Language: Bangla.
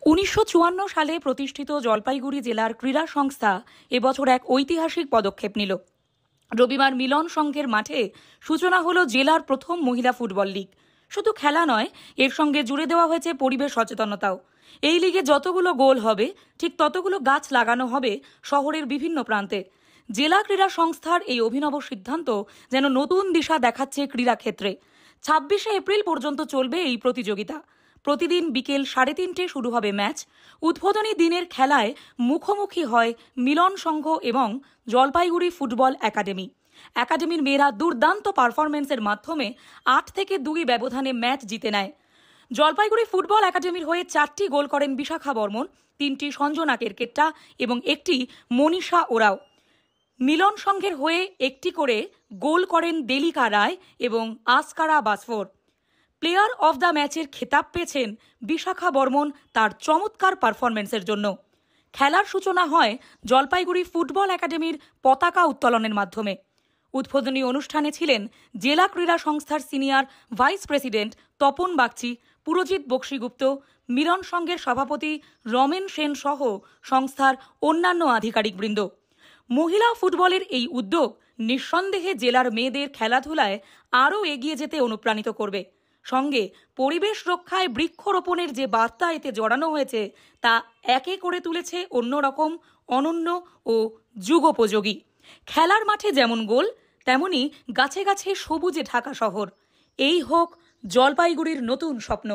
1954 সালে প্রতিষ্ঠিত জলপাইগুড়ি জেলার ক্রীড়া সংস্থা এবছর এক ঐতিহাসিক পদক্ষেপ নিল। রবিবার মিলন সংঘের মাঠে সূচনা হলো জেলার প্রথম মহিলা ফুটবল লিগ। শুধু খেলা নয়, এর সঙ্গে জুড়ে দেওয়া হয়েছে পরিবেশ সচেতনতাও। এই লিগে যতগুলো গোল হবে, ঠিক ততগুলো গাছ লাগানো হবে শহরের বিভিন্ন প্রান্তে। জেলা ক্রীড়া সংস্থার এই অভিনব সিদ্ধান্ত যেন নতুন দিশা দেখাচ্ছে ক্রীড়া ক্ষেত্রে। 26শে এপ্রিল পর্যন্ত চলবে এই প্রতিযোগিতা। প্রতিদিন বিকেল 3:30 শুরু হবে ম্যাচ। উদ্বোধনী দিনের খেলায় মুখোমুখি হয় মিলন সংঘ এবং জলপাইগুড়ি ফুটবল একাডেমি। একাডেমির মেয়েরা দুর্দান্ত পারফরমেন্সের মাধ্যমে 8-2 ব্যবধানে ম্যাচ জিতে নেয়। জলপাইগুড়ি ফুটবল একাডেমির হয়ে 4টি গোল করেন বিশাখা বর্মন, 3টি সঞ্জনা কেরকেট্টা এবং 1টি মনীষা ওরাও। মিলন সংঘের হয়ে 1টি করে গোল করেন দেলিকা রায় এবং আসকারা বাসফোর। প্লেয়ার অফ দ্য ম্যাচের খেতাব পেয়েছেন বিশাখা বর্মন তার চমৎকার পারফরমেন্সের জন্য। খেলার সূচনা হয় জলপাইগুড়ি ফুটবল একাডেমির পতাকা উত্তোলনের মাধ্যমে। উদ্বোধনী অনুষ্ঠানে ছিলেন জেলা ক্রীড়া সংস্থার senior vice president Tapan Bagchi, Purajit Bakshigupta, মিলন সংঘের সভাপতি রমেন সেন সহ সংস্থার অন্যান্য আধিকারিকবৃন্দ। মহিলা ফুটবলের এই উদ্যোগ নিঃসন্দেহে জেলার মেয়েদের খেলাধুলায় আরও এগিয়ে যেতে অনুপ্রাণিত করবে। সঙ্গে পরিবেশ রক্ষায় বৃক্ষরোপণের যে বার্তা এতে জড়ানো হয়েছে তা একে করে তুলেছে অন্যরকম, অনন্য ও যুগোপযোগী। খেলার মাঠে যেমন গোল, তেমনি গাছে গাছে সবুজে ঢাকা শহর। এই হোক জলপাইগুড়ির নতুন স্বপ্ন।